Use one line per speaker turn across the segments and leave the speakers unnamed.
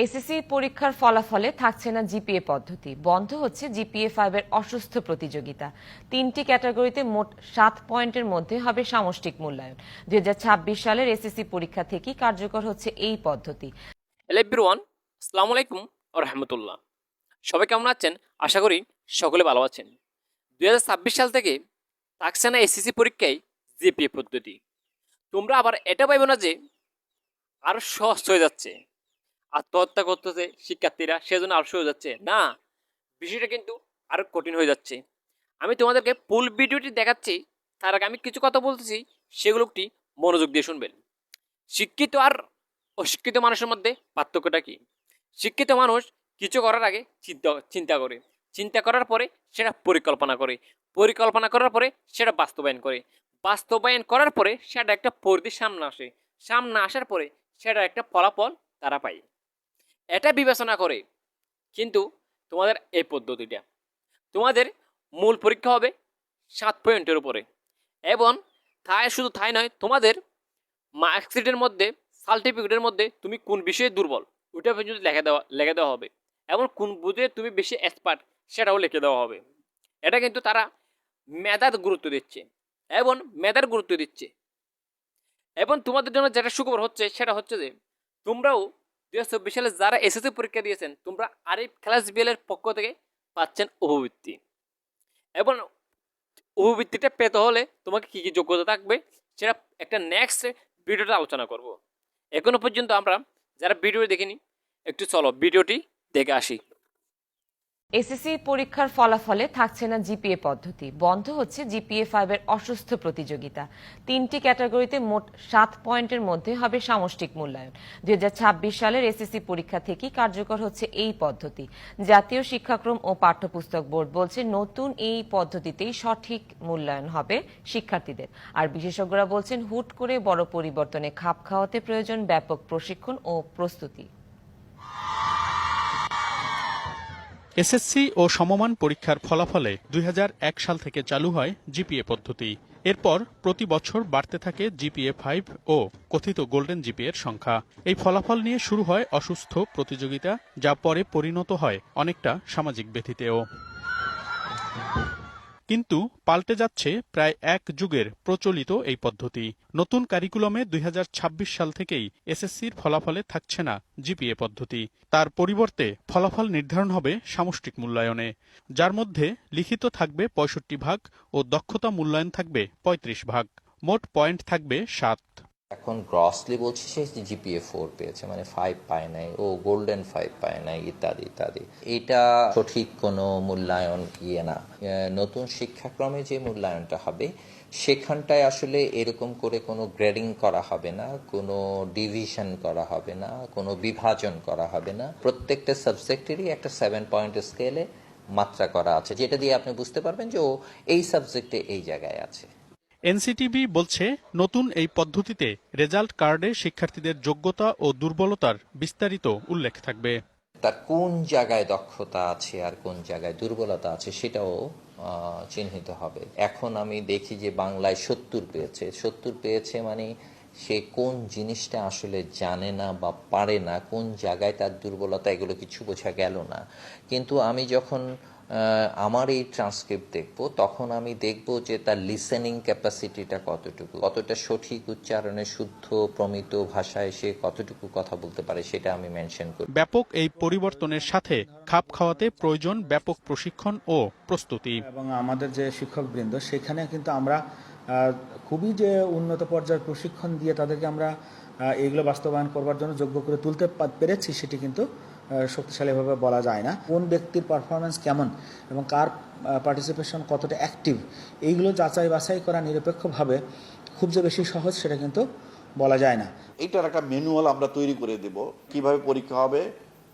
SSC পরীক্ষার ফলাফলে থাকছে না জিপিএ পদ্ধতি, বন্ধ হচ্ছে জিপিএ-5 এর অসুস্থ প্রতিযোগিতা। 3টি ক্যাটাগরিতে মোট 7 পয়েন্টের মধ্যে হবে সামষ্টিক মূল্যায়ন। 2026 সালের এসএসসি পরীক্ষা থেকেই কার্যকর হচ্ছে এই পদ্ধতি।
হ্যালো এভরিওয়ান, আসসালামু আলাইকুম ওয়া রাহমাতুল্লাহ। সবাই কেমন আছেন? আশা করি সকলে ভালো আছেন। 2026 সাল থেকে থাকছে না এসএসসি পরীক্ষায় জিপিএ পদ্ধতি। তোমরা আবার এটা ভাইবো না যে আরো সহজ হয়ে যাচ্ছে, আত্মহত্যা করতেছে শিক্ষার্থীরা, সেজন্য আরো সহজ হয়ে যাচ্ছে না। বিষয়টা কিন্তু আরো কঠিন হয়ে যাচ্ছে। আমি তোমাদেরকে ফুল ভিডিওটি দেখাচ্ছি, তার আগে আমি কিছু কথা বলতেছি, সেগুলো একটি মনোযোগ দিয়ে শুনবেন। শিক্ষিত আর অশিক্ষিত মানুষের মধ্যে পার্থক্যটা কি? শিক্ষিত মানুষ কিছু করার আগে চিন্তা করে, চিন্তা করার পরে সেটা পরিকল্পনা করে, পরিকল্পনা করার পরে সেটা বাস্তবায়ন করে, বাস্তবায়ন করার পরে সেটা একটা পরিধির সামনে আসে, সামনে আসার পরে সেটা একটা ফলাফল তারা পায়। এটা বিবেচনা করে কিন্তু তোমাদের এই পদ্ধতিটা, তোমাদের মূল পরীক্ষা হবে 7 পয়েন্টের উপরে, এবং শুধু তাই নয়, তোমাদের মার্কশিটের মধ্যে, সার্টিফিকেটের মধ্যে তুমি কোন বিষয়ে দুর্বল ওইটা পর্যন্ত লিখে দেওয়া হবে, এবং কোন বুঝে তুমি বেশি এক্সপার্ট সেটাও লিখে দেওয়া হবে। এটা কিন্তু তারা মেধার গুরুত্ব দিচ্ছে, এবং মেধার গুরুত্ব দিচ্ছে। এবং তোমাদের জন্য যেটা সুখবর হচ্ছে সেটা হচ্ছে যে তোমরাও 2024 সালে যারা এসএসসি পরীক্ষা দিয়েছেন, তোমরা আরিফ ক্লাস বিএল এর পক্ষ থেকে পাচ্ছেন উপবৃত্তি। এবং উপবৃত্তিটা পেতে হলে তোমাকে কী কী যোগ্যতা থাকবে সেটা একটা নেক্সট ভিডিওতে আলোচনা করব। এখনো পর্যন্ত আমরা যারা ভিডিও দেখিনি, একটু চলো ভিডিওটি দেখে আসি।
এসএসসি পরীক্ষার ফলাফলে থাকছে না জিপিএ পদ্ধতি, বন্ধ হচ্ছে জিপিএ-5 এর অসুস্থ প্রতিযোগিতা। 3টি ক্যাটাগরিতে মোট 7 পয়েন্টের মধ্যে হবে সামষ্টিক মূল্যায়ন। 2026 সালের এসএসসি পরীক্ষা থেকেই কার্যকর হচ্ছে এই পদ্ধতি। জাতীয় শিক্ষাক্রম ও পাঠ্যপুস্তক বোর্ড বলছে, নতুন এই পদ্ধতিতেই সঠিক মূল্যায়ন হবে শিক্ষার্থীদের। আর বিশেষজ্ঞরা বলছেন, হুট করে বড় পরিবর্তনে খাপ খাওয়াতে প্রয়োজন ব্যাপক প্রশিক্ষণ ও প্রস্তুতি।
এসএসসি ও সমমান পরীক্ষার ফলাফলে 2001 সাল থেকে চালু হয় জিপিএ পদ্ধতি। এরপর প্রতি বছর বাড়তে থাকে জিপিএ-5 ও কথিত গোল্ডেন জিপিএর সংখ্যা। এই ফলাফল নিয়ে শুরু হয় অসুস্থ প্রতিযোগিতা, যা পরে পরিণত হয় অনেকটা সামাজিক ব্যাধিতেও। কিন্তু পাল্টে যাচ্ছে প্রায় এক যুগের প্রচলিত এই পদ্ধতি। নতুন কারিকুলামে 2026 সাল থেকেই এসএসসির ফলাফলে থাকছে না জিপিএ পদ্ধতি। তার পরিবর্তে ফলাফল নির্ধারণ হবে সামষ্টিক মূল্যায়নে, যার মধ্যে লিখিত থাকবে 65 ভাগ ও দক্ষতা মূল্যায়ন থাকবে 35 ভাগ। মোট পয়েন্ট থাকবে 7।
এখন গ্রসলি বলছি সে জিপিএ 4 পেয়েছে, মানে 5 পায় নাই, ও গোল্ডেন 5 পায় নাই, ইত্যাদি ইত্যাদি। এটা সঠিক কোনো মূল্যায়ন না। নতুন শিক্ষাক্রমে যে মূল্যায়নটা হবে সেখানটায় আসলে এরকম করে কোনো গ্রেডিং করা হবে না, কোনো ডিভিশন করা হবে না, কোনো বিভাজন করা হবে না। প্রত্যেকটা সাবজেক্টেরই একটা 7 পয়েন্ট স্কেলে মাত্রা করা আছে, যেটা দিয়ে আপনি বুঝতে পারবেন যে ও এই সাবজেক্টে এই জায়গায় আছে।
এনসিটিবি বলছে, নতুন এই পদ্ধতিতে রেজাল্ট কার্ডে শিক্ষার্থীদের যোগ্যতা ও দুর্বলতার বিস্তারিত উল্লেখ থাকবে।
তার কোন জায়গায় দক্ষতা আছে আর কোন জায়গায় দুর্বলতা আছে সেটাও চিহ্নিত হবে। এখন আমি দেখি যে বাংলায় 70 পেয়েছে, মানে সে কোন জিনিসটা আসলে জানে না বা পারে না, কোন জায়গায় তার দুর্বলতা, এগুলো কিছু বোঝা গেল না। কিন্তু আমি যখন আমার এই ট্রান্সক্রিপ্ট দেখব, তখন আমি দেখব যে তার লিসেনিং ক্যাপাসিটিটা কতটুকু, কতটা সঠিক উচ্চারণে শুদ্ধ প্রমিত ভাষায় সে কতটুকু কথা বলতে পারে, সেটা আমি মেনশন করি।
ব্যাপক এই পরিবর্তনের সাথে খাপ খাওয়াতে প্রয়োজন ব্যাপক প্রশিক্ষণ ও প্রস্তুতি।
এবং আমাদের যে শিক্ষকবৃন্দ, সেখানে কিন্তু আমরা খুবই যে উন্নত পর্যায়ের প্রশিক্ষণ দিয়ে তাদেরকে আমরা এইগুলো বাস্তবায়ন করবার জন্য যোগ্য করে তুলতে পেরেছি, সেটি কিন্তু শক্তিশালীভাবে বলা যায় না। কোন ব্যক্তির পারফরমেন্স কেমন এবং কার পার্টিসিপেশন কতটা অ্যাক্টিভ, এইগুলো যাচাই বাছাই করা নিরপেক্ষভাবে খুব যে বেশি সহজ সেটা কিন্তু বলা যায় না।
এইটার একটা ম্যানুয়াল আমরা তৈরি করে দেব, কিভাবে পরীক্ষা হবে,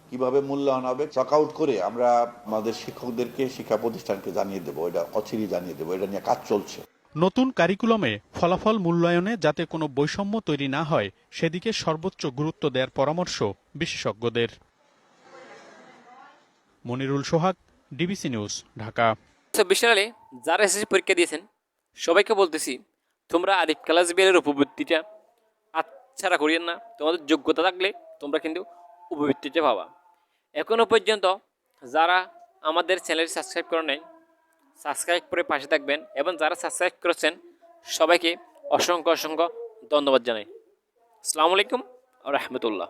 কিভাবে মূল্যায়ন হবে, চক আউট করে আমরা আমাদের শিক্ষকদেরকে, শিক্ষা প্রতিষ্ঠানকে জানিয়ে দেবো, এটা অচিরেই জানিয়ে দেবো। এটা নিয়ে কাজ চলছে।
নতুন কারিকুলামে ফলাফল মূল্যায়নে যাতে কোনো বৈষম্য তৈরি না হয়, সেদিকে সর্বোচ্চ গুরুত্ব দেওয়ার পরামর্শ বিশেষজ্ঞদের। মনিরুল সোহাগ, ডিবিসি নিউজ, ঢাকা।
2024 সালে যারা এসএসসি পরীক্ষা দিয়েছেন সবাইকে বলতেছি, তোমরা আরিফ ক্লাস বিএল এর উপবৃত্তিটা আচ্ছাড়া করিয়েন না। তোমাদের যোগ্যতা থাকলে তোমরা কিন্তু উপবৃত্তিতে পাবা। এখনও পর্যন্ত যারা আমাদের চ্যানেল সাবস্ক্রাইব করে নেন, সাবস্ক্রাইব করে পাশে থাকবেন, এবং যারা সাবস্ক্রাইব করেছেন সবাইকে অসংখ্য অসংখ্য ধন্যবাদ জানাই। আসসালামু আলাইকুম ওয়া রাহমাতুল্লাহ।